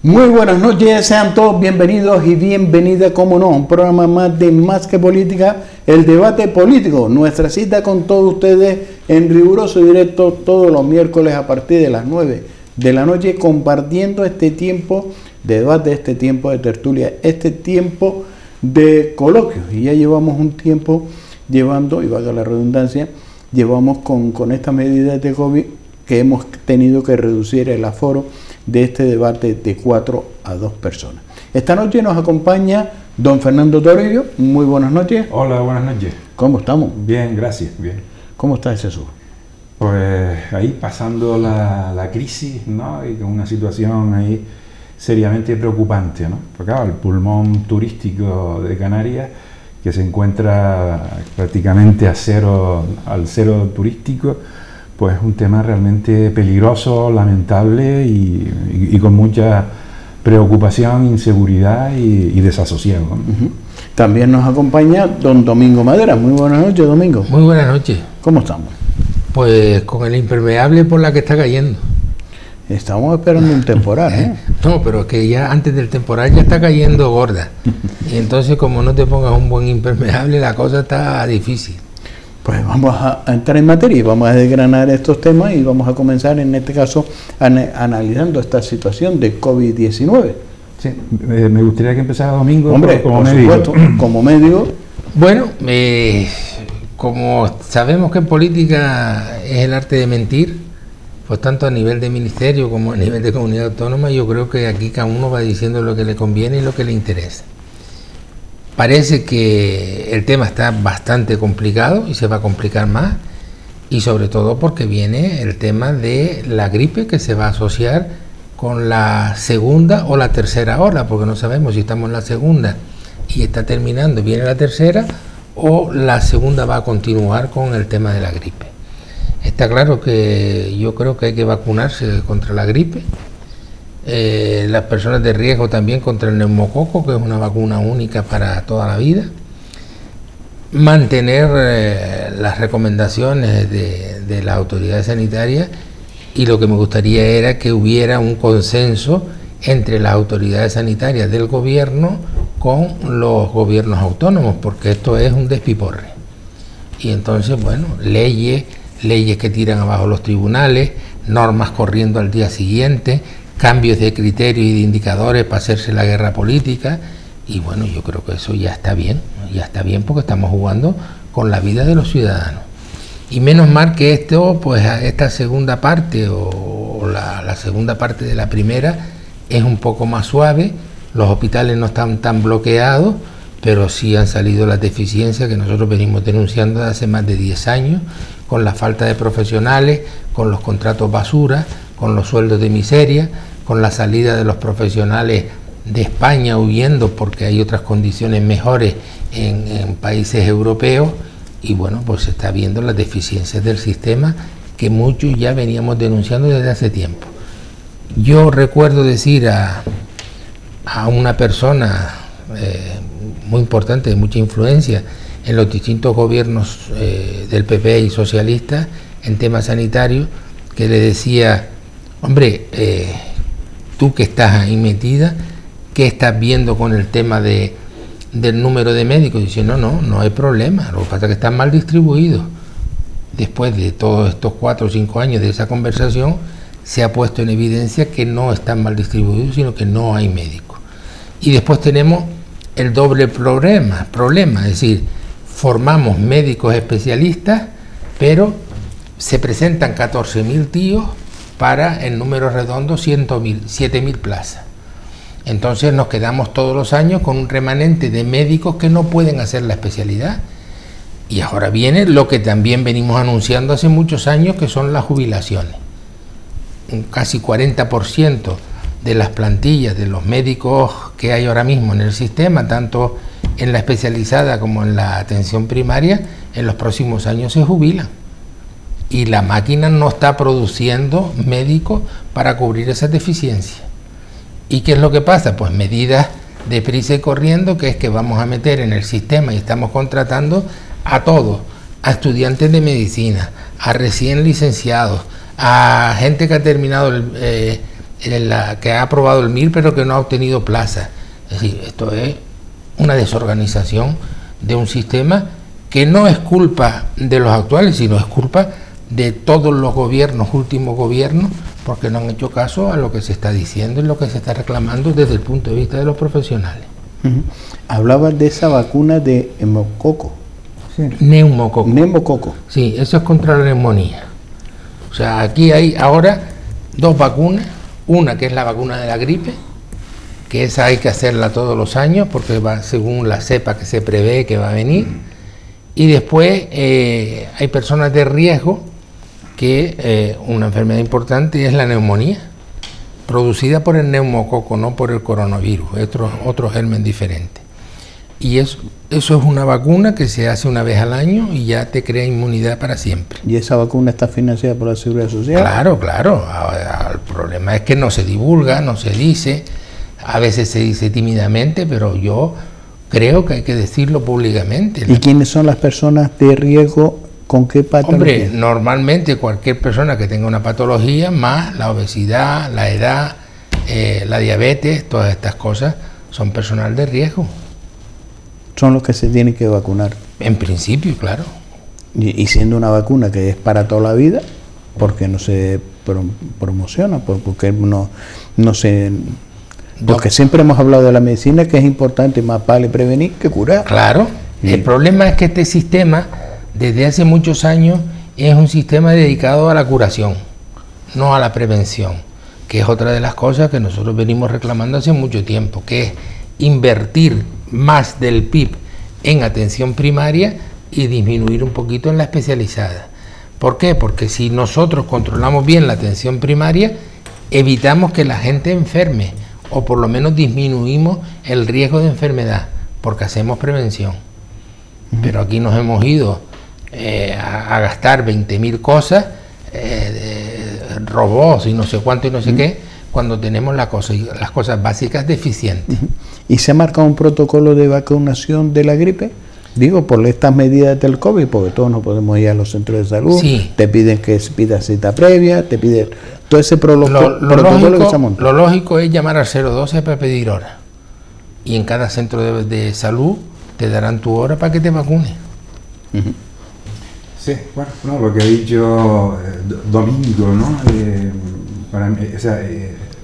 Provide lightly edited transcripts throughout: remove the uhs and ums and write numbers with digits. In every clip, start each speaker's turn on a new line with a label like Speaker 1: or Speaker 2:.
Speaker 1: Muy buenas noches, sean todos bienvenidos y bienvenidas, como no, a un programa más de Más que Política, el debate político. Nuestra cita con todos ustedes en riguroso directo todos los miércoles a partir de las 9 de la noche, compartiendo este tiempo de debate, este tiempo de tertulia, este tiempo de coloquios. Y ya llevamos un tiempo llevando, y valga la redundancia, llevamos con esta medida de COVID que hemos tenido que reducir el aforo de este debate de 4 a 2 personas. Esta noche nos acompaña don Fernando Toribio. Muy buenas noches.
Speaker 2: Hola, buenas noches.
Speaker 1: ¿Cómo estamos?
Speaker 2: Bien, gracias, bien.
Speaker 1: ¿Cómo está Jesús?
Speaker 2: Pues ahí pasando la crisis, ¿no? Y con una situación ahí seriamente preocupante, ¿no? Porque claro, el pulmón turístico de Canarias, que se encuentra prácticamente al cero turístico, pues es un tema realmente peligroso, lamentable y con mucha preocupación, inseguridad y desasosiego, ¿no?
Speaker 1: También nos acompaña don Domingo Madera. Muy buenas noches, Domingo.
Speaker 3: Muy buenas noches.
Speaker 1: ¿Cómo estamos?
Speaker 3: Pues con el impermeable por la que está cayendo.
Speaker 1: Estamos esperando un temporal, ¿eh?
Speaker 3: No, pero es que ya antes del temporal ya está cayendo gorda. Y entonces como no te pongas un buen impermeable, la cosa está difícil.
Speaker 1: Pues vamos a entrar en materia y vamos a desgranar estos temas y vamos a comenzar en este caso analizando esta situación de COVID-19.
Speaker 2: Sí, me gustaría que empezara Domingo.
Speaker 1: Hombre,
Speaker 2: como
Speaker 1: por
Speaker 2: médico.
Speaker 1: supuesto, como médico.
Speaker 3: Bueno, como sabemos que en política es el arte de mentir, pues tanto a nivel de ministerio como a nivel de comunidad autónoma, yo creo que aquí cada uno va diciendo lo que le conviene y lo que le interesa. Parece que el tema está bastante complicado y se va a complicar más, y sobre todo porque viene el tema de la gripe, que se va a asociar con la segunda o la tercera ola, porque no sabemos si estamos en la segunda y está terminando, viene la tercera, o la segunda va a continuar con el tema de la gripe. Está claro que yo creo que hay que vacunarse contra la gripe. Las personas de riesgo también contra el neumococo, que es una vacuna única para toda la vida. Mantener las recomendaciones de las autoridades sanitarias, y lo que me gustaría era que hubiera un consenso entre las autoridades sanitarias del gobierno con los gobiernos autónomos, porque esto es un despiporre. Y entonces, bueno, leyes que tiran abajo los tribunales, normas corriendo al día siguiente, cambios de criterios y de indicadores para hacerse la guerra política, y bueno, yo creo que eso ya está bien porque estamos jugando con la vida de los ciudadanos. Y menos mal que esta segunda parte o la segunda parte de la primera es un poco más suave, los hospitales no están tan bloqueados, pero sí han salido las deficiencias que nosotros venimos denunciando desde hace más de 10 años, con la falta de profesionales, con los contratos basura, con los sueldos de miseria, con la salida de los profesionales de España huyendo porque hay otras condiciones mejores en países europeos, y bueno, pues se está viendo las deficiencias del sistema que muchos ya veníamos denunciando desde hace tiempo. Yo recuerdo decir a una persona muy importante, de mucha influencia en los distintos gobiernos del PP y socialistas en temas sanitarios, que le decía: hombre, tú que estás ahí metida, ¿qué estás viendo con el tema del número de médicos? Y dice, no hay problema, lo que pasa es que están mal distribuidos. Después de todos estos 4 o 5 años de esa conversación, se ha puesto en evidencia que no están mal distribuidos, sino que no hay médicos. Y después tenemos el doble problema, es decir, formamos médicos especialistas, pero se presentan 14.000 tíos para, en números redondos, 7.000 plazas. Entonces nos quedamos todos los años con un remanente de médicos que no pueden hacer la especialidad. Y ahora viene lo que también venimos anunciando hace muchos años, que son las jubilaciones. Un casi 40% de las plantillas de los médicos que hay ahora mismo en el sistema, tanto en la especializada como en la atención primaria, en los próximos años se jubilan. Y la máquina no está produciendo médicos para cubrir esas deficiencias. ¿Y qué es lo que pasa? Pues medidas deprisa y corriendo, que es que vamos a meter en el sistema, y estamos contratando a todos, a estudiantes de medicina, a recién licenciados, a gente que ha terminado que ha aprobado el MIR pero que no ha obtenido plaza. Es decir, esto es una desorganización de un sistema que no es culpa de los actuales, sino es culpa de todos los gobiernos, últimos gobiernos, porque no han hecho caso a lo que se está diciendo y lo que se está reclamando desde el punto de vista de los profesionales.
Speaker 1: Hablabas de esa vacuna de hemococo.
Speaker 3: Sí. Neumococo.
Speaker 1: Neumococo.
Speaker 3: Sí, eso es contra la neumonía. O sea, aquí hay ahora dos vacunas, una que es la vacuna de la gripe, que esa hay que hacerla todos los años porque va según la cepa que se prevé que va a venir, y después hay personas de riesgo que una enfermedad importante es la neumonía, producida por el neumococo, no por el coronavirus, otro germen diferente. Y eso es una vacuna que se hace una vez al año y ya te crea inmunidad para siempre.
Speaker 1: ¿Y esa vacuna está financiada por la Seguridad Social?
Speaker 3: Claro, claro. El problema es que no se divulga, no se dice, a veces se dice tímidamente, pero yo creo que hay que decirlo públicamente.
Speaker 1: ¿Y quiénes son las personas de riesgo? ¿Con qué patología?
Speaker 3: Hombre, normalmente cualquier persona que tenga una patología, más la obesidad, la edad, la diabetes, todas estas cosas, son personal de riesgo.
Speaker 1: Son los que se tienen que vacunar.
Speaker 3: En principio, claro.
Speaker 1: Y siendo una vacuna que es para toda la vida, ¿por qué no se promociona? Porque no se... Porque siempre hemos hablado de la medicina, que es importante, más vale prevenir que curar.
Speaker 3: Claro. El problema es que este sistema, desde hace muchos años, es un sistema dedicado a la curación, no a la prevención, que es otra de las cosas que nosotros venimos reclamando hace mucho tiempo, que es invertir más del PIB en atención primaria y disminuir un poquito en la especializada. ¿Por qué? Porque si nosotros controlamos bien la atención primaria, evitamos que la gente enferme, o por lo menos disminuimos el riesgo de enfermedad, porque hacemos prevención. Pero aquí nos hemos ido a gastar 20.000 cosas, robots y no sé cuánto y no sé qué, cuando tenemos las cosas básicas deficientes.
Speaker 1: ¿Y se ha marcado un protocolo de vacunación de la gripe? Digo, por estas medidas del COVID, porque todos no podemos ir a los centros de salud,
Speaker 3: sí.
Speaker 1: Te piden que pidas cita previa, te piden todo ese protocolo que se ha montado.
Speaker 3: Lo lógico es llamar al 012 para pedir hora. Y en cada centro de salud te darán tu hora para que te vacunes.
Speaker 2: Sí, bueno, no, lo que ha dicho Domingo, ¿no? Para mí, o sea,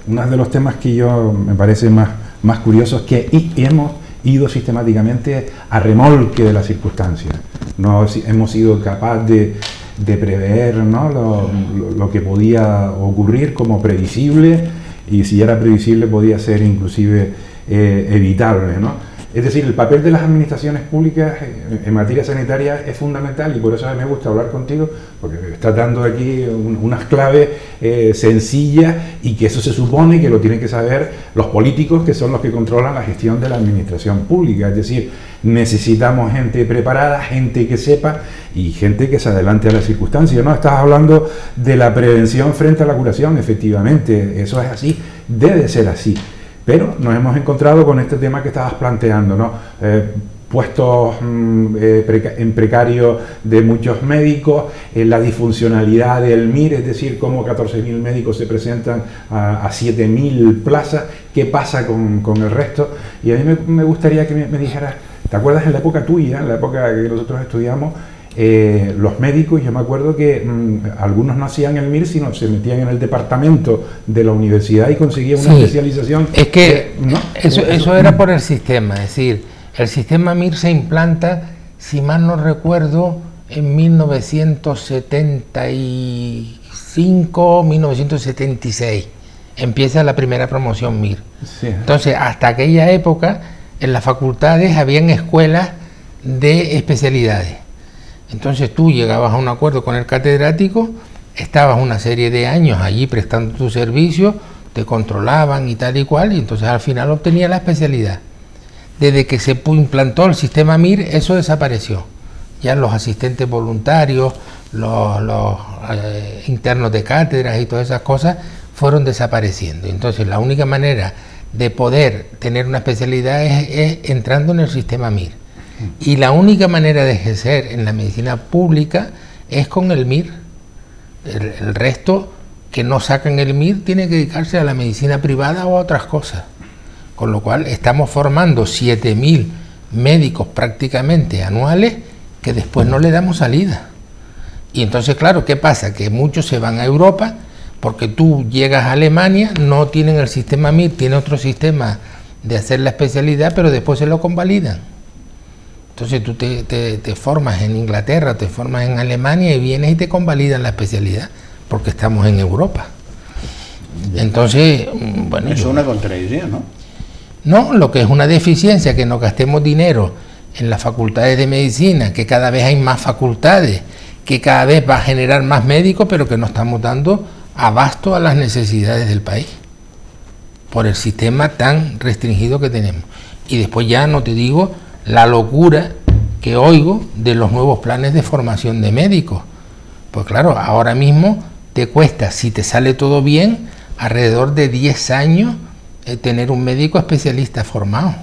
Speaker 2: uno de los temas que yo me parece más curiosos es que hemos ido sistemáticamente a remolque de las circunstancias. No hemos sido capaces de prever, ¿no? lo que podía ocurrir como previsible, y si era previsible podía ser inclusive evitable, ¿no? Es decir, el papel de las administraciones públicas en materia sanitaria es fundamental, y por eso a mí me gusta hablar contigo, porque me estás dando aquí unas claves sencillas, y que eso se supone que lo tienen que saber los políticos, que son los que controlan la gestión de la administración pública. Es decir, necesitamos gente preparada, gente que sepa y gente que se adelante a las circunstancias, ¿no? Estás hablando de la prevención frente a la curación, efectivamente, eso es así, debe ser así. Pero nos hemos encontrado con este tema que estabas planteando, ¿no? Puestos en precario de muchos médicos, la disfuncionalidad del MIR, es decir, cómo 14.000 médicos se presentan a 7.000 plazas, qué pasa con el resto. Y a mí me gustaría que me dijeras, ¿te acuerdas en la época tuya, en la época que nosotros estudiamos? Los médicos, yo me acuerdo que algunos no hacían el MIR, sino se metían en el departamento de la universidad y conseguían una especialización.
Speaker 3: Es que ¿no? eso era por el sistema, es decir, el sistema MIR se implanta, si mal no recuerdo, en 1975, 1976, empieza la primera promoción MIR. Sí. Entonces, hasta aquella época, en las facultades habían escuelas de especialidades. Entonces tú llegabas a un acuerdo con el catedrático, estabas una serie de años allí prestando tu servicio, te controlaban y tal y cual, y entonces al final obtenías la especialidad. Desde que se implantó el sistema MIR, eso desapareció. Ya los asistentes voluntarios, los internos de cátedras y todas esas cosas fueron desapareciendo. Entonces la única manera de poder tener una especialidad es entrando en el sistema MIR. Y la única manera de ejercer en la medicina pública es con el MIR. El resto que no sacan el MIR tienen que dedicarse a la medicina privada o a otras cosas. Con lo cual estamos formando 7.000 médicos prácticamente anuales que después no le damos salida. Y entonces, claro, ¿qué pasa? Que muchos se van a Europa porque tú llegas a Alemania, no tienen el sistema MIR, tienen otro sistema de hacer la especialidad, pero después se lo convalidan. Entonces tú te formas en Inglaterra, te formas en Alemania y vienes y te convalidan la especialidad porque estamos en Europa. Entonces, bueno...
Speaker 1: Eso es una contradicción, ¿no?
Speaker 3: No, lo que es una deficiencia, que nos gastemos dinero en las facultades de medicina, que cada vez hay más facultades, que cada vez va a generar más médicos, pero que no estamos dando abasto a las necesidades del país, por el sistema tan restringido que tenemos. Y después ya no te digo la locura que oigo de los nuevos planes de formación de médicos. Pues claro, ahora mismo te cuesta, si te sale todo bien, alrededor de 10 años tener un médico especialista formado.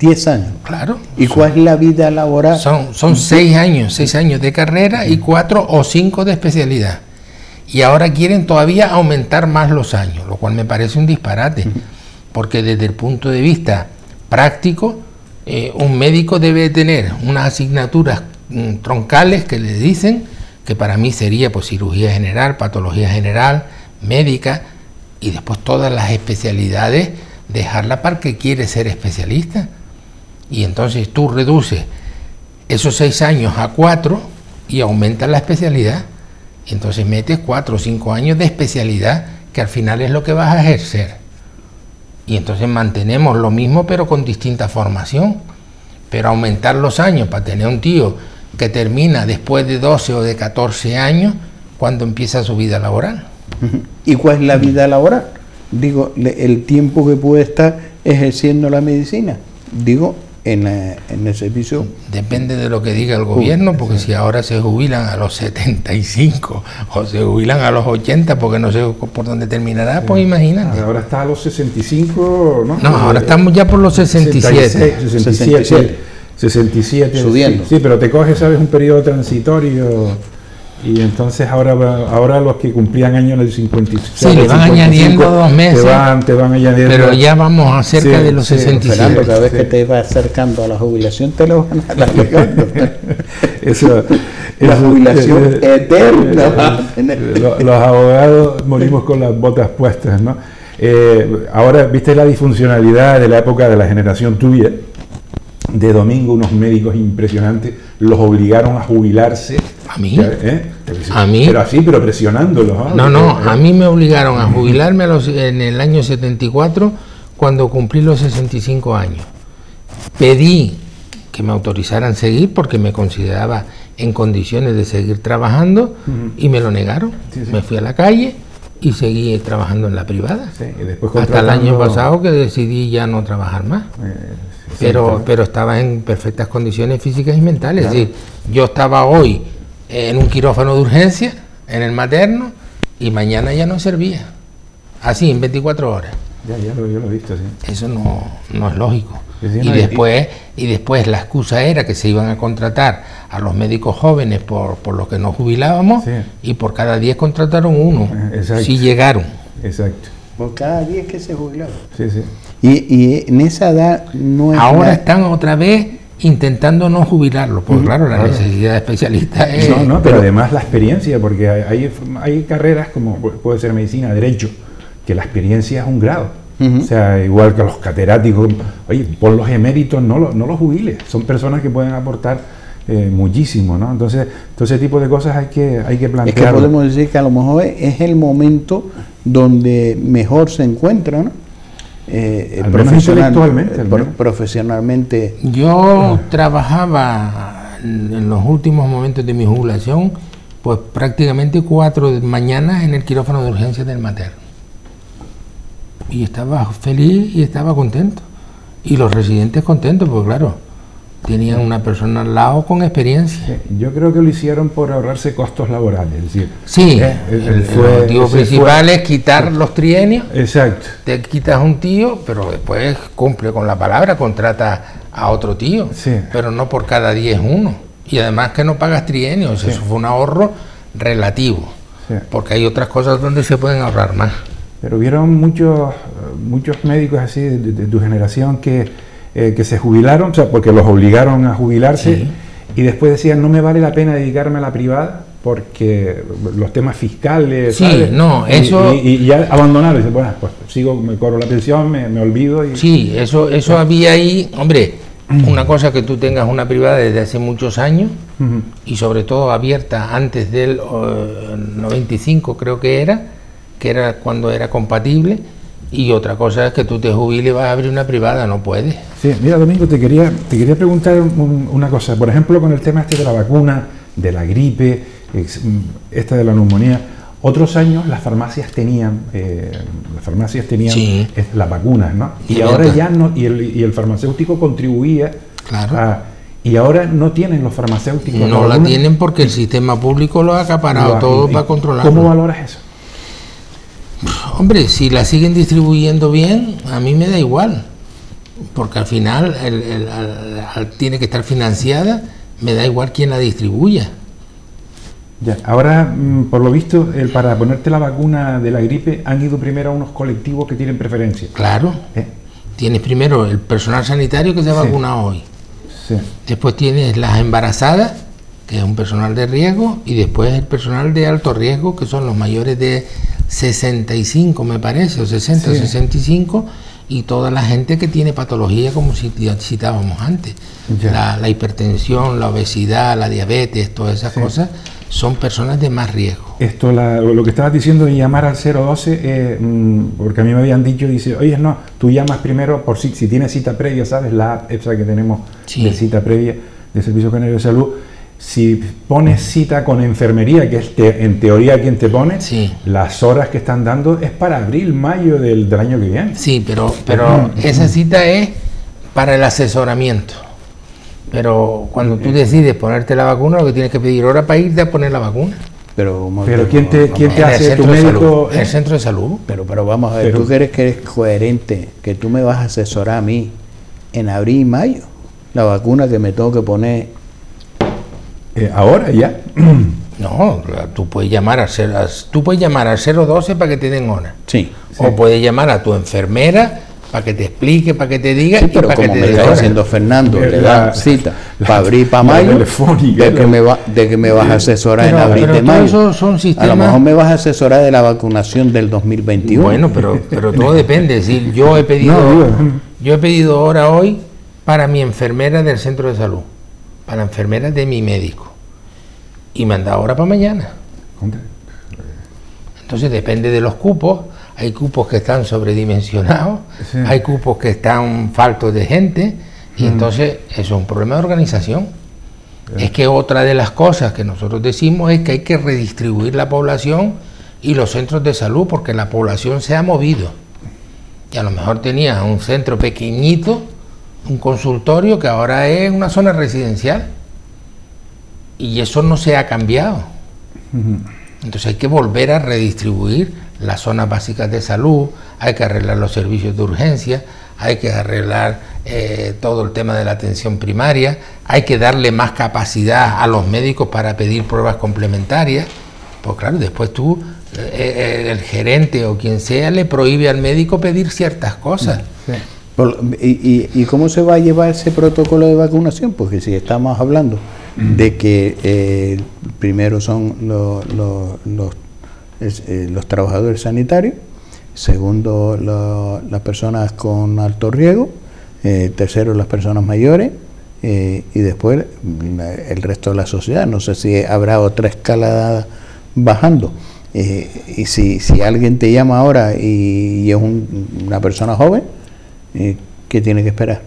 Speaker 1: 10 años.
Speaker 3: Claro.
Speaker 1: ¿Y cuál es la vida laboral?
Speaker 3: Son 6 años de carrera y 4 o 5 de especialidad. Y ahora quieren todavía aumentar más los años, lo cual me parece un disparate, porque desde el punto de vista práctico, un médico debe tener unas asignaturas troncales que le dicen, que para mí sería pues cirugía general, patología general, médica, y después todas las especialidades, dejarla para el que quiere ser especialista. Y entonces tú reduces esos 6 años a 4 y aumentas la especialidad. Y entonces metes 4 o 5 años de especialidad, que al final es lo que vas a ejercer. Y entonces mantenemos lo mismo, pero con distinta formación. Pero aumentar los años para tener un tío que termina después de 12 o de 14 años, cuando empieza su vida laboral.
Speaker 1: ¿Y cuál es la vida laboral? Digo, el tiempo que puede estar ejerciendo la medicina. Digo, en el servicio.
Speaker 3: Depende de lo que diga el gobierno, porque si ahora se jubilan a los 75 o se jubilan a los 80, porque no sé por dónde terminará, pues imagínate.
Speaker 2: Ahora está a los 65, ¿no?
Speaker 3: No, ahora estamos ya por los 67.
Speaker 2: 67.
Speaker 1: Subiendo.
Speaker 2: Sí, pero te coges, ¿sabes? Un periodo transitorio. Y entonces ahora los que cumplían años en el 55...
Speaker 3: Sí, le van añadiendo 2 meses.
Speaker 2: Te van añadiendo...
Speaker 3: Pero ya vamos a cerca de los 67.
Speaker 1: Fernando, cada vez que te vas acercando a la jubilación te lo van alargando. La jubilación eterna.
Speaker 2: Los abogados morimos con las botas puestas, ¿no? Ahora, ¿viste la disfuncionalidad de la época de la generación tuya? De Domingo, unos médicos impresionantes los obligaron a jubilarse.
Speaker 3: ¿A mí?
Speaker 2: ¿A mí? Pero así, pero presionándolos.
Speaker 3: No, a mí me obligaron a jubilarme en el año 74, cuando cumplí los 65 años. Pedí que me autorizaran seguir porque me consideraba en condiciones de seguir trabajando, y me lo negaron. Me fui a la calle y seguí trabajando en la privada.
Speaker 2: Y después
Speaker 3: hasta el año pasado, que decidí ya no trabajar más. Pero estaba en perfectas condiciones físicas y mentales. Claro. Es decir, yo estaba hoy en un quirófano de urgencia, en el materno, y mañana ya no servía. Así, en 24 horas.
Speaker 2: Yo lo he visto, sí.
Speaker 3: Eso no es lógico.
Speaker 2: Sí,
Speaker 3: y después la excusa era que se iban a contratar a los médicos jóvenes por los que nos jubilábamos, sí. Y por cada 10 contrataron 1. Sí llegaron.
Speaker 2: Exacto.
Speaker 1: Por cada 10 que se jubilaron.
Speaker 2: Sí.
Speaker 1: Y en esa edad no es...
Speaker 3: Ahora están otra vez intentando no jubilarlo, porque claro, la necesidad de especialistas es...
Speaker 2: No, pero además la experiencia, porque hay carreras como puede ser medicina, derecho, que la experiencia es un grado. O sea, igual que los catedráticos, oye, por los eméritos no los jubiles, son personas que pueden aportar muchísimo, ¿no? Entonces, todo ese tipo de cosas hay que plantearlo.
Speaker 1: Es que podemos decir que a lo mejor es el momento donde mejor se encuentra, ¿no? Profesionalmente.
Speaker 3: Yo trabajaba en los últimos momentos de mi jubilación, pues prácticamente 4 mañanas en el quirófano de urgencias del materno. Y estaba feliz y estaba contento. Y los residentes contentos, porque claro, tenían una persona al lado con experiencia.
Speaker 2: Yo creo que lo hicieron por ahorrarse costos laborales. Es decir,
Speaker 3: sí, el motivo principal es quitar los trienios.
Speaker 2: Exacto.
Speaker 3: Te quitas un tío, pero después cumple con la palabra, contrata a otro tío, pero no por cada 10 uno. Y además que no pagas trienios, eso fue un ahorro relativo.
Speaker 2: Sí.
Speaker 3: Porque hay otras cosas donde se pueden ahorrar más.
Speaker 2: Pero vieron muchos médicos así de tu generación que se jubilaron, o sea, porque los obligaron a jubilarse,
Speaker 3: Sí.
Speaker 2: y después decían, no me vale la pena dedicarme a la privada porque los temas fiscales,
Speaker 3: Sí,
Speaker 2: ¿sabes?
Speaker 3: no,
Speaker 2: Y-
Speaker 3: eso-
Speaker 2: y ya abandonaron, y dicen, bueno, pues sigo, me cobro la pensión, me olvido. Y,
Speaker 3: Sí, eso había ahí, hombre, una cosa que tú tengas una privada desde hace muchos años
Speaker 2: Ujú.
Speaker 3: y sobre todo abierta antes del 95 creo que era cuando era compatible, y otra cosa es que tú te jubiles y vas a abrir una privada, no puedes.
Speaker 2: Sí, mira, Domingo, te quería preguntar una cosa. Por ejemplo, con el tema este de la vacuna, de la gripe, esta de la neumonía, otros años las farmacias tenían
Speaker 3: Sí.
Speaker 2: las vacunas, ¿no? Y
Speaker 3: Y
Speaker 2: ahora
Speaker 3: venta.
Speaker 2: ya no, y el farmacéutico contribuía
Speaker 3: Claro.
Speaker 2: y ahora no tienen los farmacéuticos
Speaker 3: No la
Speaker 2: vacuna.
Speaker 3: tienen porque el sistema público lo ha acaparado todo para controlarlo.
Speaker 2: ¿Cómo valoras eso?
Speaker 3: Hombre, si la siguen distribuyendo bien, a mí me da igual, porque al final tiene que estar financiada, me da igual quién la distribuya.
Speaker 2: Ya, ahora, por lo visto, para ponerte la vacuna de la gripe han ido primero a unos colectivos que tienen preferencia.
Speaker 3: Claro,
Speaker 2: ¿Eh?
Speaker 3: tienes primero el personal sanitario que se ha
Speaker 2: Sí.
Speaker 3: vacunado hoy,
Speaker 2: Sí.
Speaker 3: después tienes las embarazadas, que es un personal de riesgo, y después el personal de alto riesgo, que son los mayores de 65, me parece, o 60 o
Speaker 2: Sí.
Speaker 3: 65, y toda la gente que tiene patología, como citábamos antes.
Speaker 2: Ya.
Speaker 3: La hipertensión, la obesidad, la diabetes, todas esas
Speaker 2: Sí.
Speaker 3: cosas, son personas de más riesgo.
Speaker 2: Esto, lo que estabas diciendo de llamar al 012, porque a mí me habían dicho, dice, oye, no, tú llamas primero por si tienes cita previa, ¿sabes? La app esa que tenemos
Speaker 3: Sí.
Speaker 2: de cita previa de Servicio Canario de Salud. Si pones cita con enfermería, que es en teoría quien te pone,
Speaker 3: Sí.
Speaker 2: las horas que están dando es para abril, mayo del año que viene.
Speaker 3: Sí, pero esa cita es para el asesoramiento. Pero cuando tú decides ponerte la vacuna, lo que tienes que pedir hora para irte a poner la vacuna.
Speaker 1: Pero
Speaker 2: ¿quién te
Speaker 3: En el
Speaker 2: hace? ¿Tu
Speaker 3: centro de
Speaker 2: médico?
Speaker 3: salud, en el centro de salud.
Speaker 1: Pero vamos a ver,
Speaker 2: Pero-
Speaker 1: tú que eres coherente, que tú me vas a asesorar a mí en abril y mayo, la vacuna que me tengo que poner.
Speaker 2: Ahora ya.
Speaker 3: No, tú puedes llamar al 012 para que te den hora.
Speaker 1: Sí.
Speaker 3: O puedes llamar a tu enfermera para que te explique, para que te diga,
Speaker 1: Sí,
Speaker 3: y
Speaker 1: pero
Speaker 3: para que
Speaker 1: como
Speaker 3: te
Speaker 1: me
Speaker 3: dé
Speaker 1: está
Speaker 3: hora.
Speaker 1: diciendo Fernando, le
Speaker 2: La-
Speaker 1: dan cita para abril, para
Speaker 2: la
Speaker 1: mayo,
Speaker 2: telefónica,
Speaker 1: de que me vas a asesorar
Speaker 3: Pero-
Speaker 1: en abril,
Speaker 3: pero
Speaker 1: de
Speaker 3: todo
Speaker 1: mayo.
Speaker 3: eso son
Speaker 1: A lo
Speaker 3: sistemas-
Speaker 1: mejor me vas a asesorar de la vacunación del 2021.
Speaker 3: Bueno, pero todo depende. Si yo he pedido,
Speaker 2: No, digo,
Speaker 3: yo he pedido hora hoy para mi enfermera del centro de salud, para la enfermera de mi médico, y me han dado hora para mañana. Entonces depende de los cupos. Hay cupos que están sobredimensionados,
Speaker 2: Sí.
Speaker 3: hay cupos que están faltos de gente, y entonces eso es un problema de organización. Es que otra de las cosas que nosotros decimos es que hay que redistribuir la población y los centros de salud, porque la población se ha movido. Y a lo mejor tenía un centro pequeñito, un consultorio, que ahora es una zona residencial. Y eso no se ha cambiado. Entonces hay que volver a redistribuir las zonas básicas de salud, hay que arreglar los servicios de urgencia, hay que arreglar todo el tema de la atención primaria, hay que darle más capacidad a los médicos para pedir pruebas complementarias. Pues claro, después tú, el gerente o quien sea, le prohíbe al médico pedir ciertas cosas.
Speaker 1: ¿Y cómo se va a llevar ese protocolo de vacunación? Porque si estamos hablando de que primero son los trabajadores sanitarios, segundo las personas con alto riesgo, tercero las personas mayores, y después el resto de la sociedad. No sé si habrá otra escalada bajando. Y si alguien te llama ahora y es una persona joven, ¿qué tiene que esperar?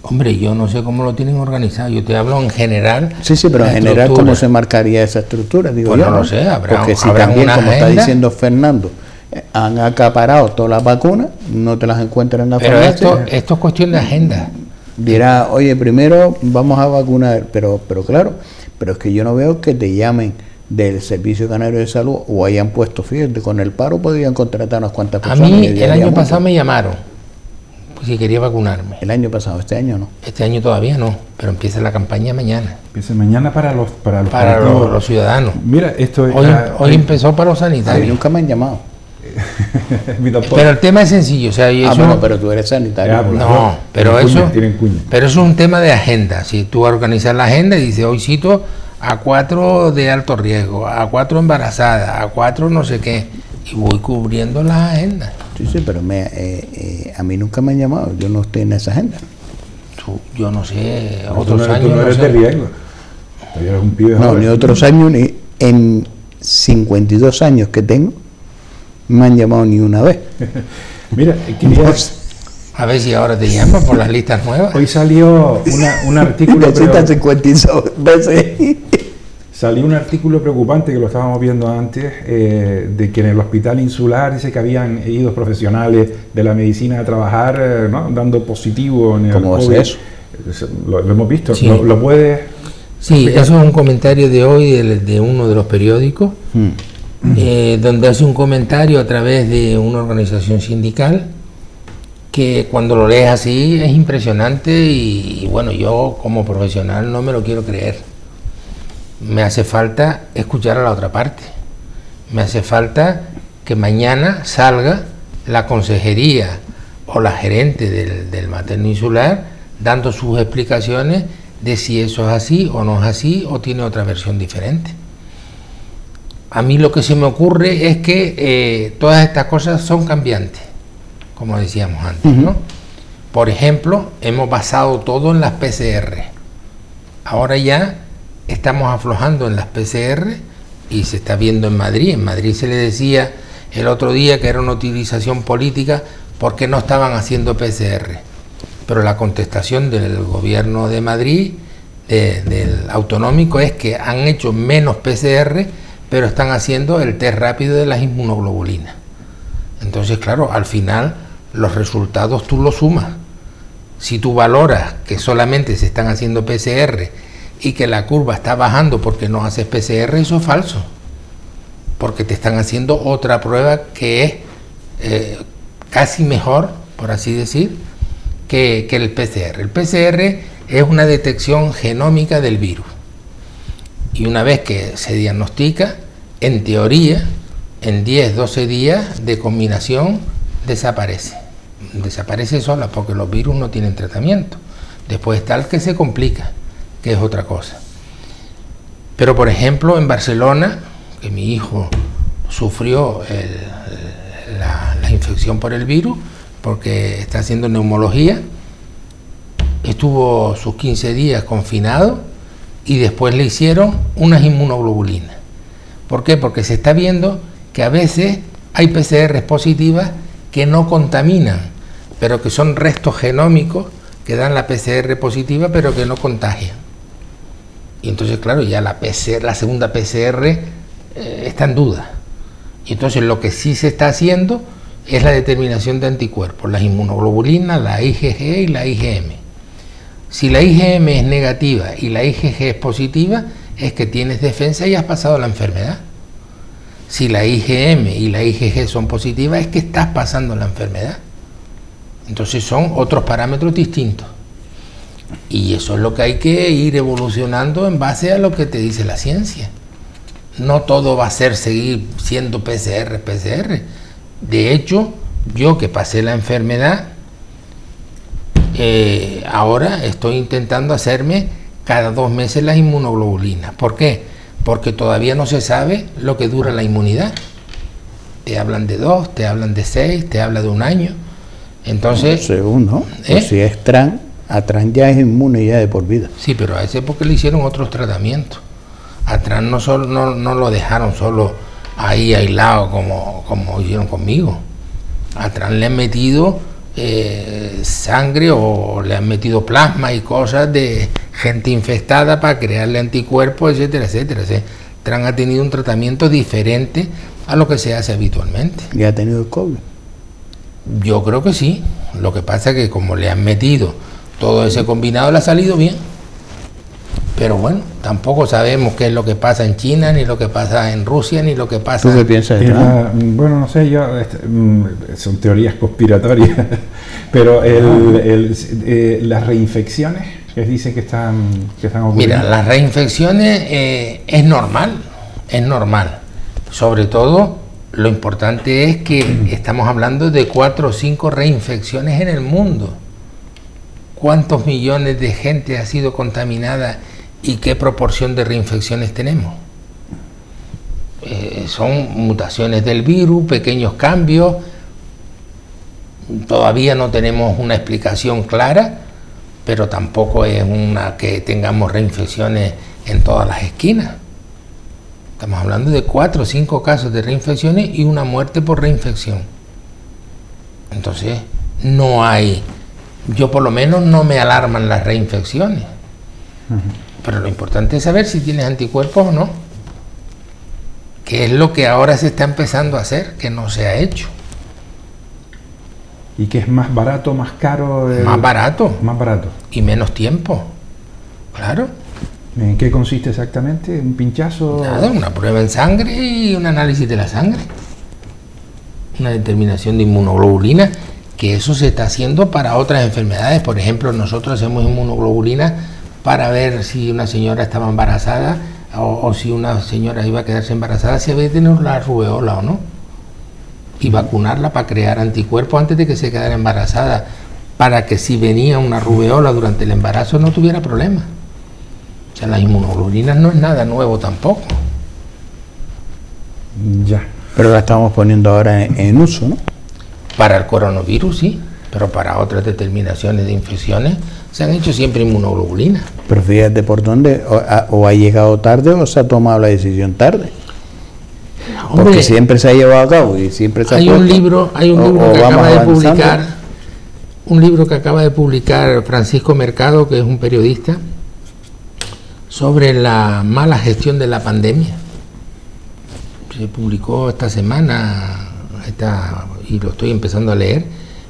Speaker 3: Hombre, yo no sé cómo lo tienen organizado, yo te hablo en general.
Speaker 1: Sí, pero en
Speaker 3: la
Speaker 1: general,
Speaker 3: estructura.
Speaker 1: ¿cómo se marcaría esa estructura? Digo
Speaker 3: Pues
Speaker 1: yo,
Speaker 3: no lo sé, habrá-
Speaker 1: porque si
Speaker 3: habrá
Speaker 1: también,
Speaker 3: una
Speaker 1: como está
Speaker 3: agenda.
Speaker 1: diciendo Fernando, han acaparado todas las vacunas, no te las encuentras en la
Speaker 3: Pero
Speaker 1: farmacia,
Speaker 3: esto es cuestión de agenda.
Speaker 1: dirá, oye, primero vamos a vacunar, pero claro, pero es que yo no veo que te llamen del Servicio Canario de Salud o hayan puesto, fíjate, con el paro podrían contratar unas cuantas
Speaker 3: A
Speaker 1: personas.
Speaker 3: mí
Speaker 1: y
Speaker 3: el año
Speaker 1: harían
Speaker 3: pasado
Speaker 1: mucho.
Speaker 3: me llamaron, si quería vacunarme.
Speaker 1: El año pasado, este año no.
Speaker 3: Este año todavía no, pero empieza la campaña mañana.
Speaker 2: Empieza mañana para los
Speaker 3: los ciudadanos.
Speaker 2: Mira, esto
Speaker 3: hoy empezó para los sanitarios.
Speaker 1: A mí nunca me han llamado.
Speaker 3: Pero el tema es sencillo, o sea,
Speaker 1: bueno, pero tú eres sanitario.
Speaker 3: No, pero eso es un tema de agenda. Si tú organizas la agenda y dices, hoy cito a 4 de alto riesgo, a 4 embarazadas, a 4 no sé qué, y voy cubriendo las agendas.
Speaker 1: Sí, pero a mí nunca me han llamado, yo no estoy en esa agenda.
Speaker 3: Yo no sé,
Speaker 2: pero
Speaker 3: otros años.
Speaker 2: Tú no eres de riesgo. Eres un pibe joven.
Speaker 1: Ni otros años, ni en 52 años que tengo, me han llamado ni una vez.
Speaker 2: Mira,
Speaker 3: a ver si ahora te llaman por las listas nuevas.
Speaker 2: Hoy salió un artículo.
Speaker 1: Necesitan 52 veces.
Speaker 2: Salió un artículo preocupante que lo estábamos viendo antes, de que en el hospital insular dice que habían ido profesionales de la medicina a trabajar, ¿no? Dando positivo en el
Speaker 1: ¿Cómo
Speaker 2: COVID.
Speaker 1: es eso?
Speaker 2: Lo hemos visto.
Speaker 3: Sí.
Speaker 2: ¿Lo puedes
Speaker 3: Sí,
Speaker 2: explicar?
Speaker 3: eso es un comentario de hoy de uno de los periódicos, donde hace un comentario a través de una organización sindical que cuando lo lees así es impresionante y bueno, yo como profesional no me lo quiero creer. Me hace falta escuchar a la otra parte. Me hace falta que mañana salga la consejería o la gerente del materno insular dando sus explicaciones de si eso es así o no es así o tiene otra versión diferente. A mí lo que se me ocurre es que todas estas cosas son cambiantes, como decíamos antes, ¿no? Por ejemplo, hemos basado todo en las PCR. Ahora ya estamos aflojando en las PCR y se está viendo en Madrid. En Madrid se le decía el otro día que era una utilización política porque no estaban haciendo PCR. Pero la contestación del gobierno de Madrid, del autonómico, es que han hecho menos PCR, pero están haciendo el test rápido de las inmunoglobulinas. Entonces, claro, al final los resultados tú los sumas. Si tú valoras que solamente se están haciendo PCR y que la curva está bajando porque no haces PCR, eso es falso, porque te están haciendo otra prueba que es casi mejor, por así decir, que el PCR. El PCR es una detección genómica del virus y una vez que se diagnostica, en teoría, en 10-12 días de combinación desaparece sola porque los virus no tienen tratamiento. Después está el que se complica, que es otra cosa. Pero por ejemplo en Barcelona, que mi hijo sufrió la infección por el virus porque está haciendo neumología, estuvo sus 15 días confinado y después le hicieron unas inmunoglobulinas. ¿Por qué? Porque se está viendo que a veces hay PCR positivas que no contaminan, pero que son restos genómicos que dan la PCR positiva pero que no contagian. Y entonces, claro, ya la segunda PCR está en duda. Y entonces lo que sí se está haciendo es la determinación de anticuerpos, las inmunoglobulinas, la IgG y la IgM. Si la IgM es negativa y la IgG es positiva, es que tienes defensa y has pasado la enfermedad. Si la IgM y la IgG son positivas, es que estás pasando la enfermedad. Entonces son otros parámetros distintos. Y eso es lo que hay que ir evolucionando en base a lo que te dice la ciencia. No todo va a ser seguir siendo PCR. De hecho, yo que pasé la enfermedad, ahora estoy intentando hacerme cada 2 meses las inmunoglobulinas. ¿Por qué? Porque todavía no se sabe lo que dura la inmunidad. Te hablan de 2, te hablan de 6, te hablan de 1 año. Entonces,
Speaker 1: según, ¿no? Pues si es trans, a trans ya es inmune ya de por vida.
Speaker 3: Sí, pero a ese porque le hicieron otros tratamientos. A trans no lo dejaron solo ahí aislado como hicieron conmigo. A trans le han metido sangre o le han metido plasma y cosas de gente infectada para crearle anticuerpos, etcétera, etcétera. Trans ha tenido un tratamiento diferente a lo que se hace habitualmente.
Speaker 1: ¿Y ha tenido el COVID?
Speaker 3: Yo creo que sí. Lo que pasa es que como le han metido todo ese combinado, le ha salido bien. Pero bueno, tampoco sabemos qué es lo que pasa en China, ni lo que pasa en Rusia, ni lo que pasa...
Speaker 1: ¿Tú qué piensas de Trump?
Speaker 2: Bueno, no sé, yo son teorías conspiratorias, pero las reinfecciones que dicen que están ocurriendo.
Speaker 3: Mira, las reinfecciones es normal. Sobre todo, lo importante es que estamos hablando de 4 o 5 reinfecciones en el mundo. ¿Cuántos millones de gente ha sido contaminada y qué proporción de reinfecciones tenemos? Son mutaciones del virus, pequeños cambios. Todavía no tenemos una explicación clara, pero tampoco es una que tengamos reinfecciones en todas las esquinas. Estamos hablando de 4 o 5 casos de reinfecciones y una muerte por reinfección. Entonces, no hay... Yo por lo menos no me alarman las reinfecciones. Pero lo importante es saber si tienes anticuerpos o no. Que es lo que ahora se está empezando a hacer, que no se ha hecho.
Speaker 2: ¿Y que es más barato, más caro?
Speaker 3: Más barato.
Speaker 2: Más barato.
Speaker 3: Y menos tiempo. Claro.
Speaker 2: ¿En qué consiste exactamente? ¿Un pinchazo?
Speaker 3: Nada, una prueba en sangre y un análisis de la sangre. Una determinación de inmunoglobulina, que eso se está haciendo para otras enfermedades. Por ejemplo, nosotros hacemos inmunoglobulina para ver si una señora estaba embarazada o si una señora iba a quedarse embarazada, si había tenido la rubeola o no. Y vacunarla para crear anticuerpos antes de que se quedara embarazada, para que si venía una rubeola durante el embarazo no tuviera problemas. O sea, las inmunoglobulinas no es nada nuevo tampoco.
Speaker 1: Ya. Pero la estamos poniendo ahora en uso, ¿no?
Speaker 3: Para el coronavirus sí, pero para otras determinaciones de infecciones se han hecho siempre inmunoglobulinas.
Speaker 1: Pero fíjate por dónde, o ha llegado tarde o se ha tomado la decisión tarde. Hombre, porque siempre se ha llevado a cabo y siempre se ha
Speaker 3: puesto, un libro que acaba de publicar, un libro que acaba de publicar Francisco Mercado, que es un periodista, sobre la mala gestión de la pandemia. Se publicó esta semana y lo estoy empezando a leer,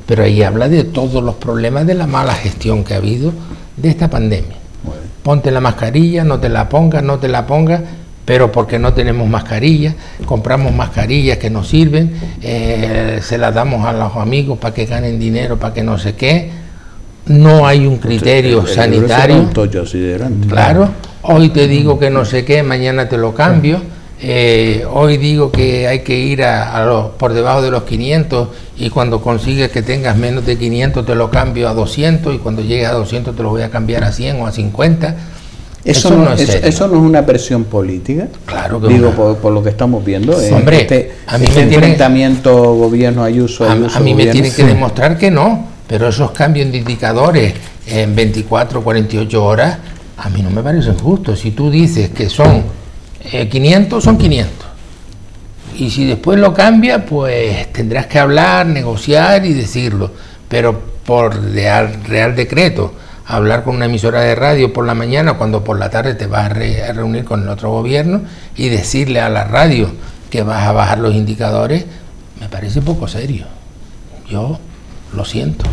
Speaker 3: pero ahí habla de todos los problemas de la mala gestión que ha habido de esta pandemia. Bueno. Ponte la mascarilla, no te la pongas, pero porque no tenemos mascarillas, compramos mascarillas que nos sirven, se las damos a los amigos para que ganen dinero, para que no sé qué. No hay un criterio sanitario. Claro, hoy te digo que no sé qué, mañana te lo cambio. Hoy digo que hay que ir por debajo de los 500 y cuando consigues que tengas menos de 500 te lo cambio a 200 y cuando llegues a 200 te lo voy a cambiar a 100 o a 50.
Speaker 1: Eso no es una presión política.
Speaker 3: Claro que
Speaker 1: digo, por lo que estamos viendo.
Speaker 3: Hombre, a mí
Speaker 1: enfrentamiento gobierno Ayuso.
Speaker 3: A mí me tienen que demostrar que no, pero esos cambios de indicadores en 24 o 48 horas a mí no me parecen justos. Si tú dices que son 500, son 500. Y si después lo cambia, pues tendrás que hablar, negociar y decirlo. Pero por real decreto, hablar con una emisora de radio por la mañana, cuando por la tarde te vas a reunir con el otro gobierno y decirle a la radio que vas a bajar los indicadores, me parece poco serio. Yo lo siento.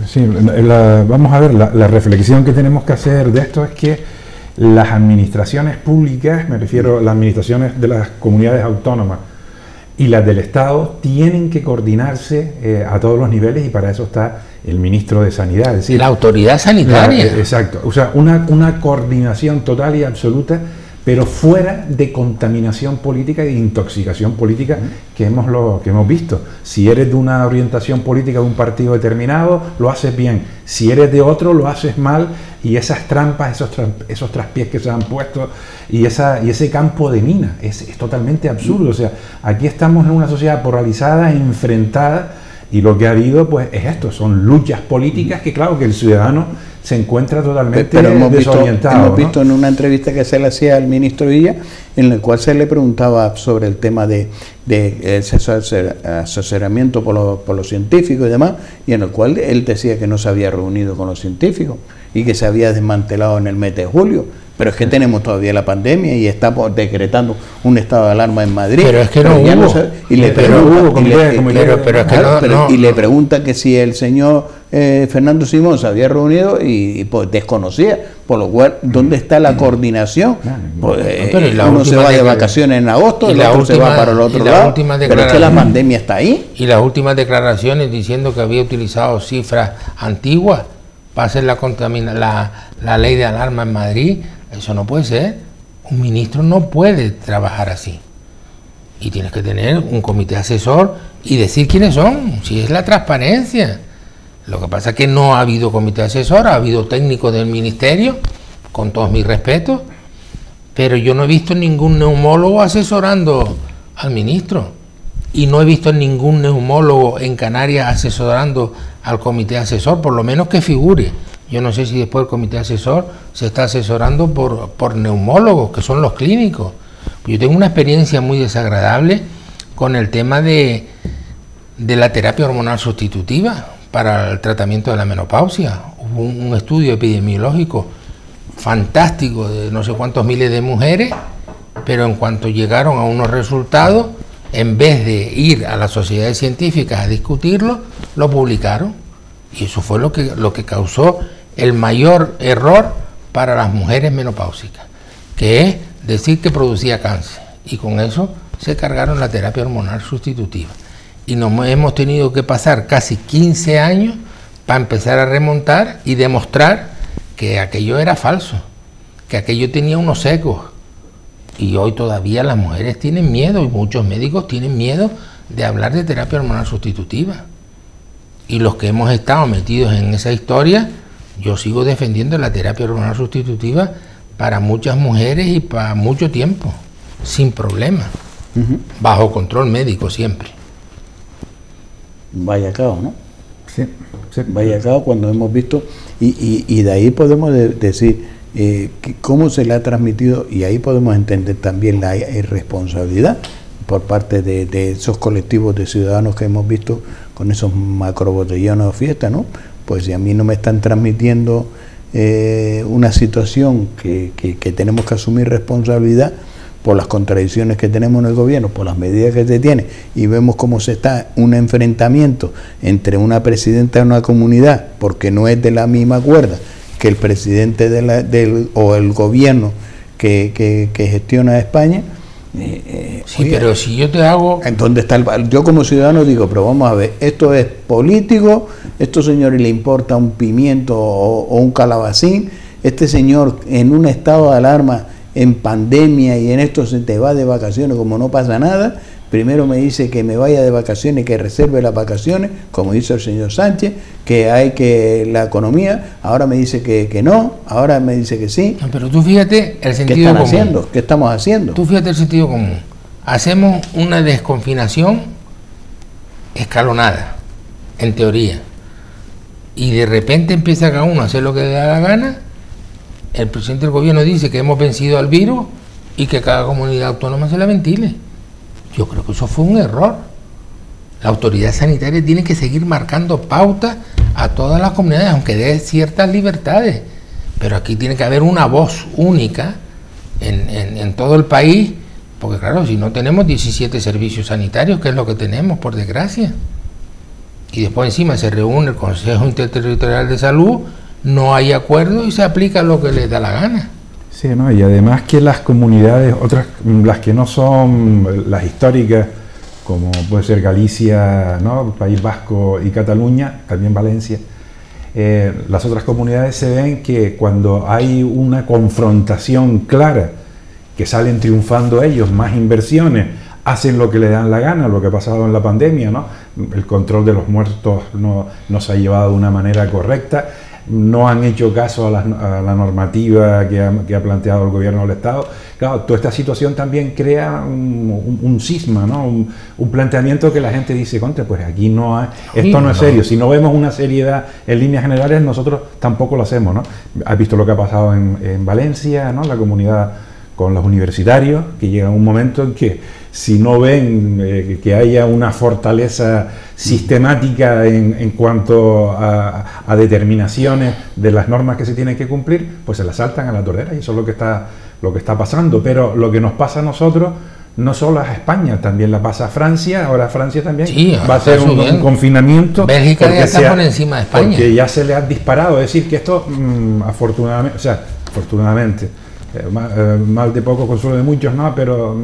Speaker 2: Sí, vamos a ver, la reflexión que tenemos que hacer de esto es que las administraciones públicas, me refiero a las administraciones de las comunidades autónomas y las del Estado, tienen que coordinarse a todos los niveles y para eso está el ministro de Sanidad. Es decir,
Speaker 3: la autoridad sanitaria.
Speaker 2: Exacto, o sea, una coordinación total y absoluta, pero fuera de contaminación política e de intoxicación política que hemos visto. Si eres de una orientación política de un partido determinado, lo haces bien. Si eres de otro, lo haces mal. Y esas trampas, esos traspiés que se han puesto y ese campo de mina es totalmente absurdo. O sea, aquí estamos en una sociedad polarizada, enfrentada, y lo que ha habido pues es esto, son luchas políticas que claro que el ciudadano se encuentra totalmente desorientado.
Speaker 1: Hemos visto en una entrevista que se le hacía al ministro Villa, en la cual se le preguntaba sobre el tema de asesoramiento por los científicos y demás, y en el cual él decía que no se había reunido con los científicos y que se había desmantelado en el mes de julio. Pero es que tenemos todavía la pandemia y estamos decretando un estado de alarma en Madrid.
Speaker 3: Pero es que no hubo.
Speaker 1: Y le pregunta que si el señor Fernando Simón se había reunido y pues desconocía, por lo cual, ¿dónde está la coordinación? Pues, uno se va de vacaciones en agosto, el otro se va para el otro lado, pero es que la pandemia está ahí.
Speaker 3: Y las últimas declaraciones diciendo que había utilizado cifras antiguas para hacer la ley de alarma en Madrid, eso no puede ser. Un ministro no puede trabajar así. Y tienes que tener un comité asesor y decir quiénes son, si es la transparencia. Lo que pasa es que no ha habido comité asesor, ha habido técnicos del ministerio, con todos mis respetos, pero yo no he visto ningún neumólogo asesorando al ministro y no he visto ningún neumólogo en Canarias asesorando al comité asesor, por lo menos que figure. Yo no sé si después el comité asesor se está asesorando por neumólogos, que son los clínicos. Yo tengo una experiencia muy desagradable con el tema de la terapia hormonal sustitutiva para el tratamiento de la menopausia. Hubo un estudio epidemiológico fantástico de no sé cuántos miles de mujeres, pero en cuanto llegaron a unos resultados, en vez de ir a las sociedades científicas a discutirlo, lo publicaron. Y eso fue lo que causó el mayor error para las mujeres menopáusicas, que es decir que producía cáncer. Y con eso se cargaron la terapia hormonal sustitutiva. Y nos hemos tenido que pasar casi 15 años para empezar a remontar y demostrar que aquello era falso, que aquello tenía unos ecos. Y hoy todavía las mujeres tienen miedo y muchos médicos tienen miedo de hablar de terapia hormonal sustitutiva. Y los que hemos estado metidos en esa historia, yo sigo defendiendo la terapia hormonal sustitutiva para muchas mujeres y para mucho tiempo, sin problema, bajo control médico siempre.
Speaker 1: Vaya caos, ¿no?
Speaker 2: Sí, sí.
Speaker 1: Vaya caos cuando hemos visto, y de ahí podemos decir cómo se le ha transmitido, y ahí podemos entender también la irresponsabilidad por parte de esos colectivos de ciudadanos que hemos visto con esos macrobotellones de fiesta, ¿no? Pues si a mí no me están transmitiendo una situación que tenemos que asumir responsabilidad por las contradicciones que tenemos en el gobierno, por las medidas que se tiene, y vemos cómo se está un enfrentamiento entre una presidenta de una comunidad, porque no es de la misma cuerda que el presidente o el gobierno que gestiona España.
Speaker 3: Sí, oye, pero si yo te hago...
Speaker 1: ¿Dónde está yo como ciudadano digo, pero vamos a ver, esto es político, estos señores le importa un pimiento o un calabacín, este señor en un estado de alarma, en pandemia, y en esto se te va de vacaciones como no pasa nada. Primero me dice que me vaya de vacaciones, que reserve las vacaciones, como dice el señor Sánchez, que hay que la economía, ahora me dice que no, ahora me dice que sí.
Speaker 3: No, pero tú fíjate el sentido común.
Speaker 1: ¿Qué estamos haciendo?
Speaker 3: Tú fíjate el sentido común. Hacemos una desconfinación escalonada, en teoría, y de repente empieza cada uno a hacer lo que le da la gana. El presidente del gobierno dice que hemos vencido al virus y que cada comunidad autónoma se la ventile. Yo creo que eso fue un error. La autoridad sanitaria tiene que seguir marcando pautas a todas las comunidades, aunque dé ciertas libertades. Pero aquí tiene que haber una voz única en todo el país, porque claro, si no tenemos 17 servicios sanitarios, que es lo que tenemos, por desgracia. Y después encima se reúne el Consejo Interterritorial de Salud, no hay acuerdo y se aplica lo que les da la gana.
Speaker 2: Sí, ¿no? Y además que las comunidades, otras, las que no son las históricas, como puede ser Galicia, ¿no? País Vasco y Cataluña, también Valencia, las otras comunidades se ven que cuando hay una confrontación clara, que salen triunfando ellos, más inversiones, hacen lo que le dan la gana, lo que ha pasado en la pandemia, ¿no? El control de los muertos no se ha llevado de una manera correcta, no han hecho caso a la normativa que ha planteado el gobierno del Estado. Claro, toda esta situación también crea un cisma, ¿no? Un planteamiento que la gente dice, contra, pues aquí no hay, esto no es serio. Si no vemos una seriedad en líneas generales, nosotros tampoco lo hacemos, ¿no? Has visto lo que ha pasado en Valencia, ¿no? La comunidad con los universitarios, que llega un momento en que si no ven que haya una fortaleza sistemática en cuanto a determinaciones de las normas que se tienen que cumplir, pues se las saltan a la torera, y eso es lo que está pasando. Pero lo que nos pasa a nosotros no solo a España, también la pasa a Francia. Ahora Francia también va a hacer un confinamiento.
Speaker 3: Bélgica ya está por encima de España.
Speaker 2: Porque ya se le ha disparado. Es decir, que esto, afortunadamente, o sea, afortunadamente. Mal de poco, consuelo de muchos, ¿no? Pero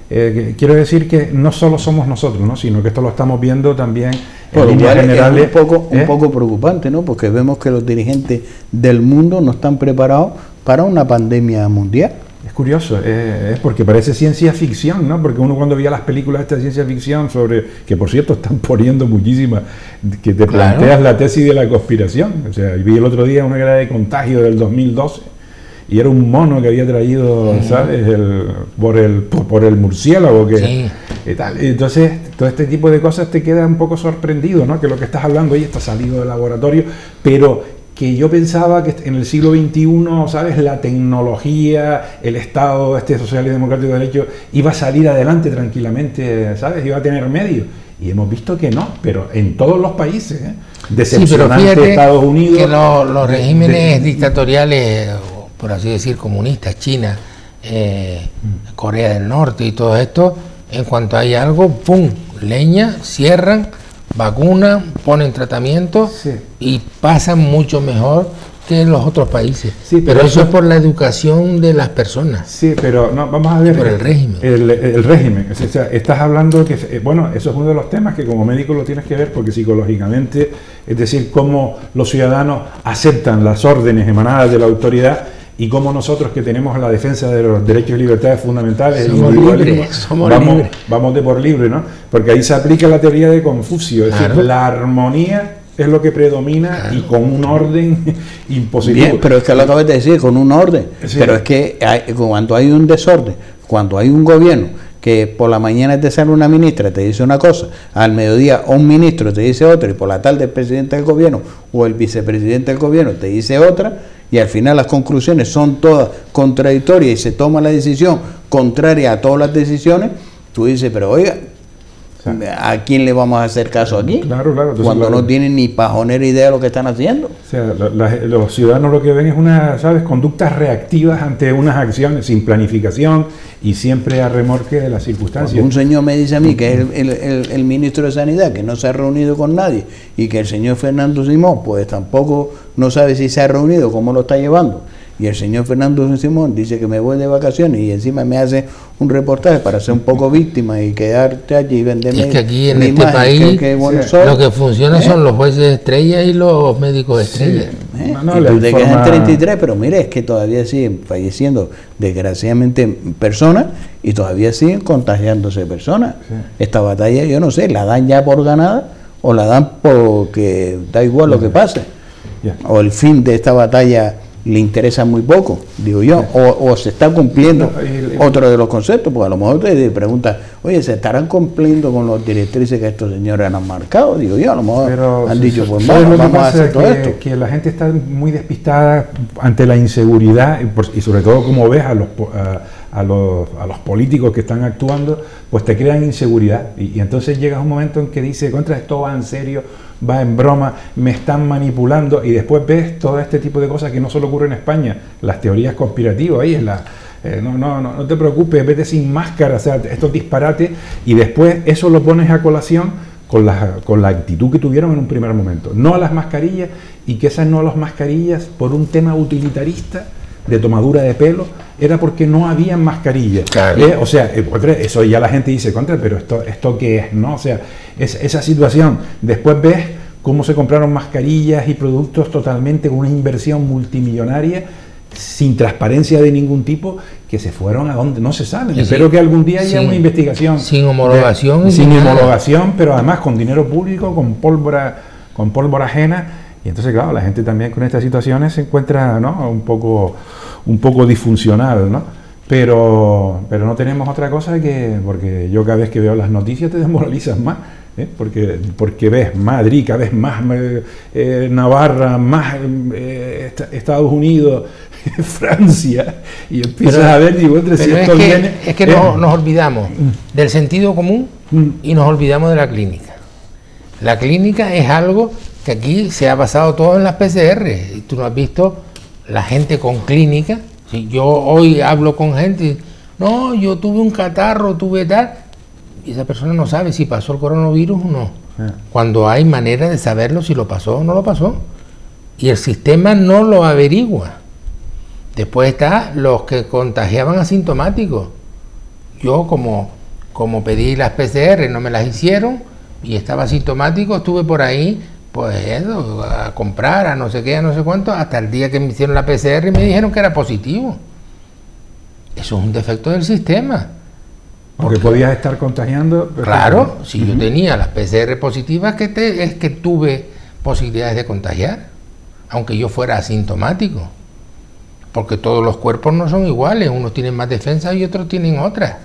Speaker 2: quiero decir que no solo somos nosotros, ¿no? Sino que esto lo estamos viendo también en líneas generales.
Speaker 1: Es un poco preocupante, ¿no? Porque vemos que los dirigentes del mundo no están preparados para una pandemia mundial.
Speaker 2: Es curioso, es porque parece ciencia ficción, ¿no? Porque uno cuando veía las películas de esta ciencia ficción sobre, que por cierto están poniendo muchísimas, que te planteas la tesis de la conspiración. O sea, vi el otro día una que era de Contagio del 2012 y era un mono que había traído, ¿sabes? Por el murciélago que tal. Entonces, todo este tipo de cosas te queda un poco sorprendido, ¿no? Que lo que estás hablando ahí está salido del laboratorio, pero que yo pensaba que en el siglo XXI, ¿sabes? La tecnología, el Estado social y democrático de derecho iba a salir adelante tranquilamente, ¿sabes? Iba a tener medios. Y hemos visto que no, pero en todos los países, decepcionante,
Speaker 3: pero
Speaker 2: Estados Unidos.
Speaker 3: Que los regímenes dictatoriales, por así decir, comunistas, China, Corea del Norte y todo esto, en cuanto hay algo, ¡pum!, leña, cierran, vacunan, ponen tratamiento y pasan mucho mejor que en los otros países. Sí, pero eso es por la educación de las personas.
Speaker 2: Sí, pero no, vamos a ver.
Speaker 3: Por el régimen.
Speaker 2: El régimen. O sea, estás hablando que, bueno, eso es uno de los temas que como médico lo tienes que ver, porque psicológicamente, es decir, cómo los ciudadanos aceptan las órdenes emanadas de la autoridad y cómo nosotros, que tenemos la defensa de los derechos y libertades fundamentales, vamos de por libre, ¿no? Porque ahí se aplica la teoría de Confucio, es decir, la armonía es lo que predomina y con un orden imposible.
Speaker 1: Bien, pero es que lo acabas de decir, con un orden. Sí. Pero es que cuando hay un desorden, cuando hay un gobierno que por la mañana te sale una ministra, te dice una cosa, al mediodía un ministro te dice otra, y por la tarde el presidente del gobierno o el vicepresidente del gobierno te dice otra, y al final las conclusiones son todas contradictorias y se toma la decisión contraria a todas las decisiones, tú dices, pero oiga, ¿a quién le vamos a hacer caso aquí?
Speaker 2: Claro. Entonces,
Speaker 1: cuando no tienen ni pajonera idea de lo que están haciendo.
Speaker 2: O sea, los ciudadanos lo que ven es conductas reactivas ante unas acciones sin planificación y siempre a remorque de las circunstancias.
Speaker 1: Cuando un señor me dice a mí que es el ministro de Sanidad, que no se ha reunido con nadie, y que el señor Fernando Simón, pues tampoco no sabe si se ha reunido, cómo lo está llevando, y el señor Fernando Simón dice que me voy de vacaciones y encima me hace un reportaje para ser un poco víctima y quedarte allí y venderme.
Speaker 3: Es que aquí en este país lo que funciona son los jueces estrellas y los médicos estrellas.
Speaker 1: Tú te quedas en 33, pero mire, es que todavía siguen falleciendo desgraciadamente personas y todavía siguen contagiándose personas. Esta batalla, yo no sé, la dan ya por ganada o la dan porque da igual lo que pase. O el fin de esta batalla le interesa muy poco, digo yo, o se está cumpliendo otro de los conceptos, porque a lo mejor te preguntas, oye, ¿se estarán cumpliendo con las directrices que estos señores han marcado? Digo yo, a lo mejor han dicho, pues vamos a hacer todo esto.
Speaker 2: Que la gente está muy despistada ante la inseguridad y sobre todo, como ves a los políticos que están actuando, pues te crean inseguridad y entonces llega un momento en que dice, contra esto va en serio, va en broma, me están manipulando, y después ves todo este tipo de cosas que no solo ocurre en España, las teorías conspirativas, ahí es no te preocupes, vete sin máscara, o sea, estos disparates, y después eso lo pones a colación con la actitud que tuvieron en un primer momento, no a las mascarillas, y que esas no a las mascarillas por un tema utilitarista de tomadura de pelo, era porque no había mascarillas. Claro. O sea, eso ya la gente dice, contra, pero esto qué es, ¿no? O sea, esa situación. Después ves cómo se compraron mascarillas y productos totalmente con una inversión multimillonaria, sin transparencia de ningún tipo, que se fueron a donde no se sabe. Espero que algún día haya una investigación.
Speaker 3: Sin homologación.
Speaker 2: Sin homologación, pero además con dinero público, con pólvora ajena. Y entonces, claro, la gente también con estas situaciones se encuentra, ¿no?, un poco disfuncional, ¿no? Pero no tenemos otra cosa porque yo cada vez que veo las noticias te desmoralizas más, porque ves Madrid, cada vez más Navarra, más Estados Unidos, Francia, y empiezas a ver, digo, si esto viene...
Speaker 3: Es que nos olvidamos del sentido común y nos olvidamos de la clínica. La clínica es algo que aquí se ha basado todo en las PCR, y tú no has visto la gente con clínica. Si yo hoy hablo con gente, no, yo tuve un catarro, tuve tal, y esa persona no sabe si pasó el coronavirus o no, cuando hay manera de saberlo si lo pasó o no lo pasó, y el sistema no lo averigua. Después está los que contagiaban asintomáticos. Yo como pedí las PCR, no me las hicieron y estaba asintomático, estuve por ahí pues a comprar, a no sé qué, a no sé cuánto, hasta el día que me hicieron la PCR y me dijeron que era positivo. Eso es un defecto del sistema.
Speaker 2: Porque podías estar contagiando.
Speaker 3: Claro, si yo tenía las PCR positivas, es que tuve posibilidades de contagiar, aunque yo fuera asintomático. Porque todos los cuerpos no son iguales, unos tienen más defensa y otros tienen otras.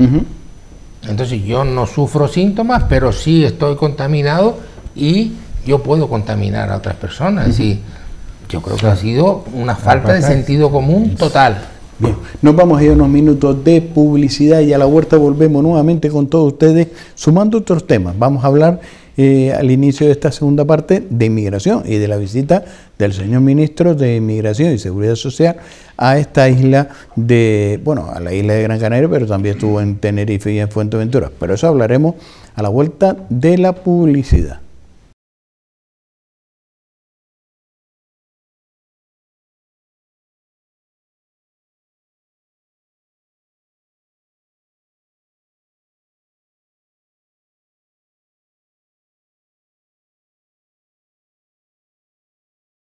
Speaker 3: Entonces yo no sufro síntomas, pero sí estoy contaminado y yo puedo contaminar a otras personas. Y yo creo que ha sido una falta de sentido común total.
Speaker 1: Bien, nos vamos a ir a unos minutos de publicidad y a la vuelta volvemos nuevamente con todos ustedes sumando otros temas. Vamos a hablar al inicio de esta segunda parte de inmigración y de la visita del señor ministro de Inmigración y Seguridad Social a esta isla a la isla de Gran Canaria, pero también estuvo en Tenerife y en Fuerteventura. Pero eso hablaremos a la vuelta de la publicidad.